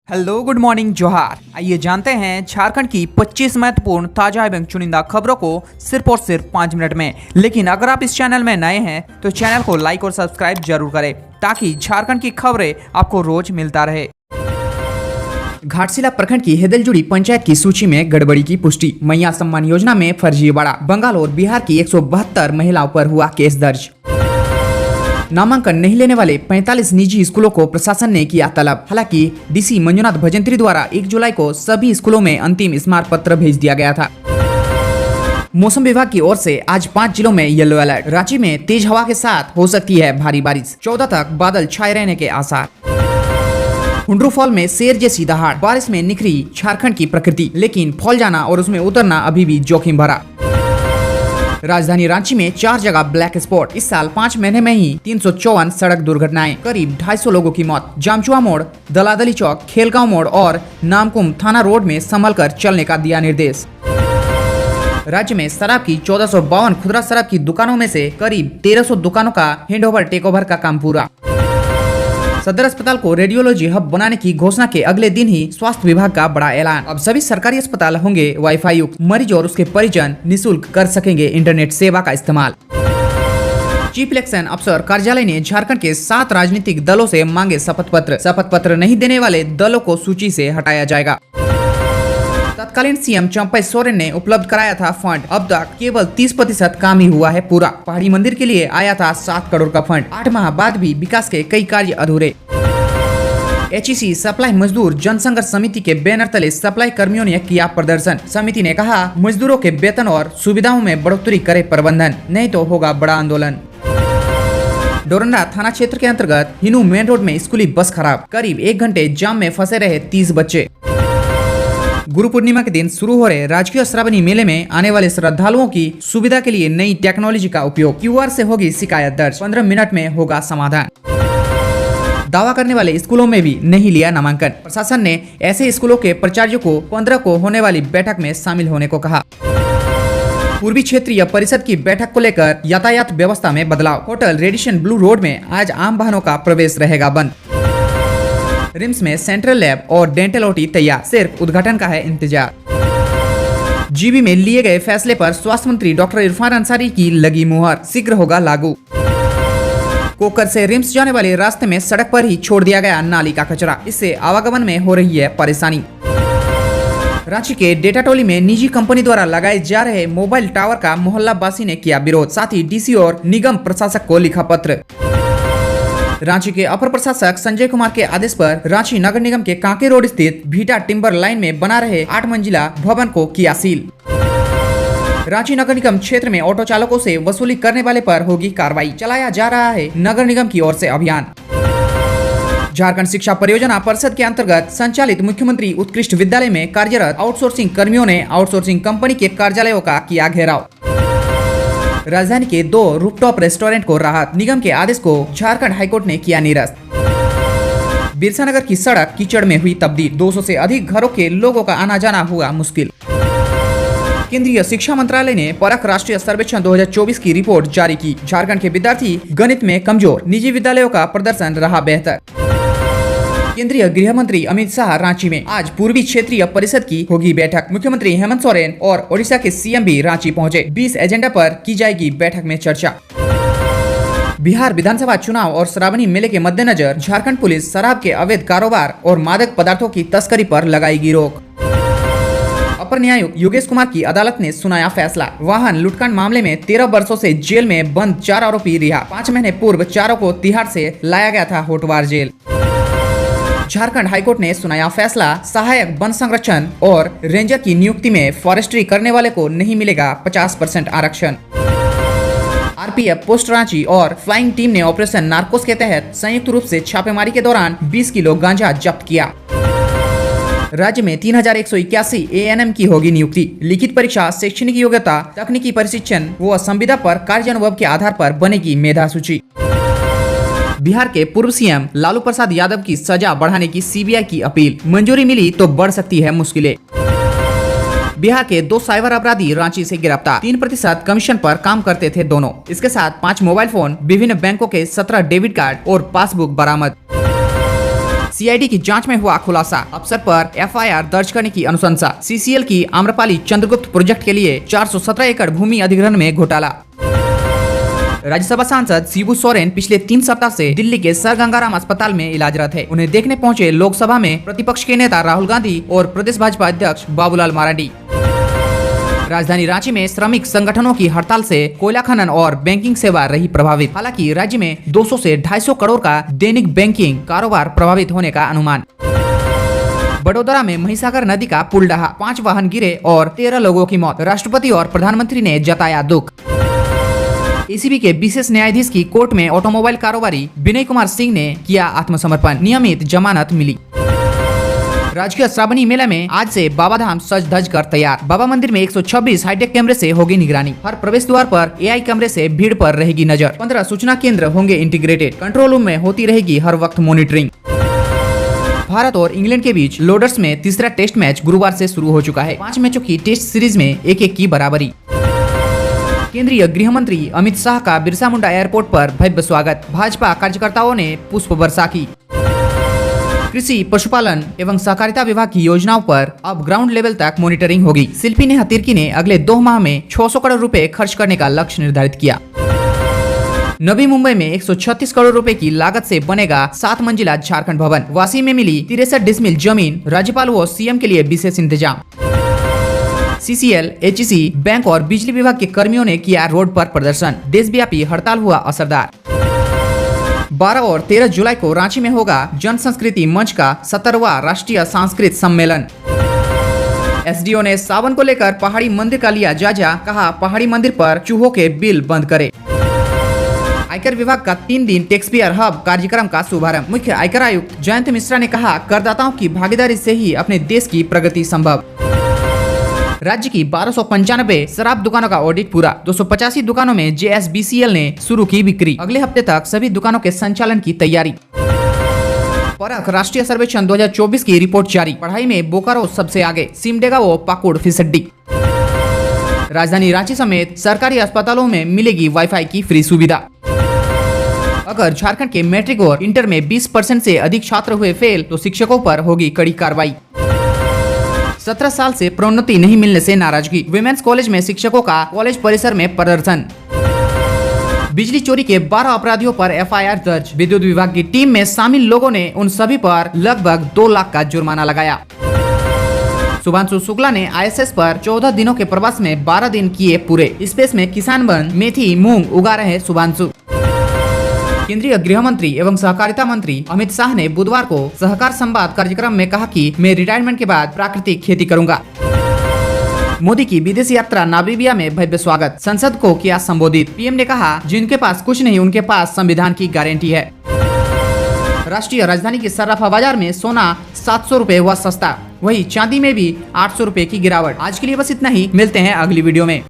Hello good morning जोहार। आइए जानते हैं झारखंड की 25 महत्वपूर्ण ताजा एवं चुनिंदा खबरों को सिर्फ और सिर्फ 5 मिनट में। लेकिन अगर आप इस चैनल में नए हैं तो चैनल को लाइक और सब्सक्राइब जरूर करें ताकि झारखंड की खबरें आपको रोज मिलता रहे। घाटशिला प्रखंड की हेदलजुड़ी पंचायत की सूची में गड़बड़ी की पुष्टि। मैया सम्मान योजना में फर्जीवाड़ा। बंगाल और बिहार की 172 महिलाओं पर हुआ केस दर्ज। नामांकन नहीं लेने वाले 45 निजी स्कूलों को प्रशासन ने किया तलब। हालांकि डीसी मंजुनाथ भजंत्री द्वारा 1 जुलाई को सभी स्कूलों में अंतिम स्मारक पत्र भेज दिया गया था। मौसम विभाग की ओर से आज 5 जिलों में येलो अलर्ट। रांची में तेज हवा के साथ हो सकती है भारी बारिश। 14 तक बादल छाए रहने के आसार। हुंड्रू फॉल में शेर जैसी दहाड़। बारिश में निखरी झारखंड की प्रकृति, लेकिन फॉल जाना और उसमें उतरना अभी भी जोखिम भरा। राजधानी रांची में 4 जगह ब्लैक स्पॉट। इस साल 5 महीने में ही 354 सड़क दुर्घटनाएं, करीब 250 लोगों की मौत। जामचुआ मोड़, दलादली चौक, खेलगांव मोड़ और नामकुम थाना रोड में संभल कर चलने का दिया निर्देश। राज्य में शराब की 1452 खुदरा शराब की दुकानों में से करीब 1300 दुकानों का हैंडओवर टेकओवर का काम पूरा। सदर अस्पताल को रेडियोलॉजी हब बनाने की घोषणा के अगले दिन ही स्वास्थ्य विभाग का बड़ा ऐलान। अब सभी सरकारी अस्पताल होंगे वाईफाई युक्त। मरीज और उसके परिजन निःशुल्क कर सकेंगे इंटरनेट सेवा का इस्तेमाल। चीफ इलेक्शन अफसर कार्यालय ने झारखंड के 7 राजनीतिक दलों से मांगे शपथ पत्र। शपथ पत्र नहीं देने वाले दलों को सूची से हटाया जाएगा। तत्कालीन सीएम चंपई सोरेन ने उपलब्ध कराया था फंड। अब तक केवल 30% काम ही हुआ है पूरा। पहाड़ी मंदिर के लिए आया था 7 करोड़ का फंड। 8 माह बाद भी विकास के कई कार्य अधूरे। HEC सप्लाई मजदूर जनसंघर्ष समिति के बैनर तले सप्लाई कर्मियों ने किया प्रदर्शन। समिति ने कहा, मजदूरों के वेतन और सुविधाओं में बढ़ोतरी करे प्रबंधन, नहीं तो होगा बड़ा आंदोलन। डोरंडा थाना क्षेत्र के अंतर्गत हिनू मेन रोड में स्कूली बस खराब। करीब 1 घंटे जाम में फंसे रहे 30 बच्चे। गुरु पूर्णिमा के दिन शुरू हो रहे राजकीय श्रावणी मेले में आने वाले श्रद्धालुओं की सुविधा के लिए नई टेक्नोलॉजी का उपयोग। QR से होगी शिकायत दर्ज। 15 मिनट में होगा समाधान। दावा करने वाले स्कूलों में भी नहीं लिया नामांकन। प्रशासन ने ऐसे स्कूलों के प्राचार्यों को 15 को होने वाली बैठक में शामिल होने को कहा। पूर्वी क्षेत्रीय परिषद की बैठक को लेकर यातायात व्यवस्था में बदलाव। होटल रेडिसन ब्लू रोड में आज आम वाहनों का प्रवेश रहेगा बंद। रिम्स में सेंट्रल लैब और डेंटल OT तैयार, सिर्फ उद्घाटन का है इंतजार। जीबी में लिए गए फैसले पर स्वास्थ्य मंत्री डॉक्टर इरफान अंसारी की लगी मुहर, शीघ्र होगा लागू। कोकर से रिम्स जाने वाले रास्ते में सड़क पर ही छोड़ दिया गया नाली का कचरा, इससे आवागमन में हो रही है परेशानी। रांची के डेटाटोली में निजी कंपनी द्वारा लगाए जा रहे मोबाइल टावर का मोहल्ला वासी ने किया विरोध। साथ ही डीसी और निगम प्रशासक को लिखा पत्र। रांची के अपर प्रशासक संजय कुमार के आदेश पर रांची नगर निगम के कांके रोड स्थित भीटा टिम्बर लाइन में बना रहे 8 मंजिला भवन को किया सील। रांची नगर निगम क्षेत्र में ऑटो चालकों से वसूली करने वाले पर होगी कार्रवाई। चलाया जा रहा है नगर निगम की ओर से अभियान। झारखंड शिक्षा परियोजना परिषद के अंतर्गत संचालित मुख्यमंत्री उत्कृष्ट विद्यालय में कार्यरत आउटसोर्सिंग कर्मियों ने आउटसोर्सिंग कंपनी के कार्यालयों का किया घेराव। राजधानी के 2 रूफटॉप रेस्टोरेंट को राहत। निगम के आदेश को झारखंड हाईकोर्ट ने किया निरस्त। बिरसानगर की सड़क कीचड़ में हुई तब्दील। 200 से अधिक घरों के लोगों का आना जाना हुआ मुश्किल। केंद्रीय शिक्षा मंत्रालय ने परख राष्ट्रीय सर्वेक्षण 2024 की रिपोर्ट जारी की। झारखंड के विद्यार्थी गणित में कमजोर, निजी विद्यालयों का प्रदर्शन रहा बेहतर। केंद्रीय गृह मंत्री अमित शाह रांची में। आज पूर्वी क्षेत्रीय परिषद की होगी बैठक। मुख्यमंत्री हेमंत सोरेन और ओडिशा के सीएम भी रांची पहुंचे। 20 एजेंडा पर की जाएगी बैठक में चर्चा। बिहार विधानसभा चुनाव और श्रावणी मेले के मद्देनजर झारखंड पुलिस शराब के अवैध कारोबार और मादक पदार्थों की तस्करी पर लगाएगी रोक। अपर न्यायायुक्त योगेश कुमार की अदालत ने सुनाया फैसला। वाहन लूटकांड मामले में 13 वर्षों से जेल में बंद 4 आरोपी रिहा। 5 महीने पूर्व चारों को तिहाड़ से लाया गया था होटवार जेल। झारखंड हाईकोर्ट ने सुनाया फैसला। सहायक वन संरक्षण और रेंजर की नियुक्ति में फॉरेस्ट्री करने वाले को नहीं मिलेगा 50% आरक्षण। RPF पोस्ट रांची और फ्लाइंग टीम ने ऑपरेशन नार्कोस के तहत संयुक्त रूप से छापेमारी के दौरान 20 किलो गांजा जब्त किया। राज्य में 3181 ANM की होगी नियुक्ति। लिखित परीक्षा, शैक्षणिक योग्यता, तकनीकी प्रशिक्षण व संविदा पर कार्यानुभव के आधार पर बनेगी मेधा सूची। बिहार के पूर्व सीएम लालू प्रसाद यादव की सजा बढ़ाने की CBI की अपील। मंजूरी मिली तो बढ़ सकती है मुश्किलें। बिहार के 2 साइबर अपराधी रांची से गिरफ्तार। 3% कमीशन पर काम करते थे दोनों। इसके साथ 5 मोबाइल फोन, विभिन्न बैंकों के 17 डेबिट कार्ड और पासबुक बरामद। सीआईडी की जांच में हुआ खुलासा, अफसर पर एफआईआर दर्ज करने की अनुशंसा। सीसीएल की आम्रपाली चंद्रगुप्त प्रोजेक्ट के लिए 417 एकड़ भूमि अधिग्रहण में घोटाला। राज्यसभा सांसद शिबू सोरेन पिछले 3 सप्ताह से दिल्ली के सर गंगाराम अस्पताल में इलाजरत है। उन्हें देखने पहुंचे लोकसभा में प्रतिपक्ष के नेता राहुल गांधी और प्रदेश भाजपा अध्यक्ष बाबूलाल मरांडी। राजधानी रांची में श्रमिक संगठनों की हड़ताल से कोयला खनन और बैंकिंग सेवा रही प्रभावित। हालांकि राज्य में 200 से 250 करोड़ का दैनिक बैंकिंग कारोबार प्रभावित होने का अनुमान। बड़ोदरा में महिसागर नदी का पुल ढहा, 5 वाहन गिरे और 13 लोगों की मौत। राष्ट्रपति और प्रधानमंत्री ने जताया दुख। एसीबी के विशेष न्यायाधीश की कोर्ट में ऑटोमोबाइल कारोबारी विनय कुमार सिंह ने किया आत्मसमर्पण, नियमित जमानत मिली। राजकीय श्रावणी मेला में आज से बाबाधाम सज धज कर तैयार। बाबा मंदिर में 126 हाईटेक कैमरे से होगी निगरानी। हर प्रवेश द्वार पर एआई कैमरे से भीड़ पर रहेगी नजर। 15 सूचना केंद्र होंगे इंटीग्रेटेड। कंट्रोल रूम में होती रहेगी हर वक्त मॉनिटरिंग। भारत और इंग्लैंड के बीच लॉर्ड्स में तीसरा टेस्ट मैच गुरुवार से शुरू हो चुका है। 5 मैचों की टेस्ट सीरीज में 1-1 की बराबरी। केंद्रीय गृह मंत्री अमित शाह का बिरसा मुंडा एयरपोर्ट पर भव्य स्वागत। भाजपा कार्यकर्ताओं ने पुष्प वर्षा की। कृषि, पशुपालन एवं सहकारिता विभाग की योजनाओं पर अब ग्राउंड लेवल तक मॉनिटरिंग होगी। शिल्पी नेहा तिर्की ने अगले 2 माह में 600 करोड़ रुपए खर्च करने का लक्ष्य निर्धारित किया। नवी मुंबई में 136 करोड़ रुपए की लागत से बनेगा 7 मंजिला झारखंड भवन। वासी में मिली 63 डिसमिल जमीन। राज्यपाल व सीएम के लिए विशेष इंतजाम। सीसीएल, एचईसी, बैंक और बिजली विभाग के कर्मियों ने किया रोड पर प्रदर्शन। देशव्यापी हड़ताल हुआ असरदार। 12 और 13 जुलाई को रांची में होगा जन संस्कृति मंच का 17वां राष्ट्रीय सांस्कृतिक सम्मेलन। एसडीओ ने सावन को लेकर पहाड़ी मंदिर का लिया जायजा, कहा पहाड़ी मंदिर पर चूहों के बिल बंद करे। आयकर विभाग का 3 दिन टैक्सपेयर हब कार्यक्रम का शुभारंभ। मुख्य आयकर आयुक्त जयंत मिश्रा ने कहा करदाताओं की भागीदारी से ही अपने देश की प्रगति संभव। राज्य की 1295 शराब दुकानों का ऑडिट पूरा। 285 दुकानों में जेएसबीसीएल ने शुरू की बिक्री। अगले हफ्ते तक सभी दुकानों के संचालन की तैयारी। परख राष्ट्रीय सर्वेक्षण 2024 की रिपोर्ट जारी। पढ़ाई में बोकारो सबसे आगे, सिमडेगा व पाकुड़ फिसड्डी। राजधानी रांची समेत सरकारी अस्पतालों में मिलेगी वाईफाई की फ्री सुविधा। अगर झारखंड के मैट्रिक और इंटर में 20% से अधिक छात्र हुए फेल तो शिक्षकों पर होगी कड़ी कार्रवाई। 17 साल से प्रोन्नति नहीं मिलने से नाराजगी। विमेंस कॉलेज में शिक्षकों का कॉलेज परिसर में प्रदर्शन। बिजली चोरी के 12 अपराधियों पर एफआईआर दर्ज। विद्युत विभाग की टीम में शामिल लोगों ने उन सभी पर लगभग 2 लाख का जुर्माना लगाया। शुभांशु शुक्ला ने आईएसएस पर 14 दिनों के प्रवास में 12 दिन किए पूरे। स्पेस में किसान बन मेथी मूंग उगा रहे शुभांशु। केंद्रीय गृह मंत्री एवं सहकारिता मंत्री अमित शाह ने बुधवार को सहकार संवाद कार्यक्रम में कहा कि मैं रिटायरमेंट के बाद प्राकृतिक खेती करूंगा। मोदी की विदेश यात्रा नामीबिया में भव्य स्वागत। संसद को किया संबोधित। पीएम ने कहा जिनके पास कुछ नहीं उनके पास संविधान की गारंटी है। राष्ट्रीय राजधानी के सर्राफा बाजार में सोना 700 रुपए हुआ सस्ता। वही चांदी में भी 800 रुपए की गिरावट। आज के लिए बस इतना ही, मिलते हैं अगली वीडियो में।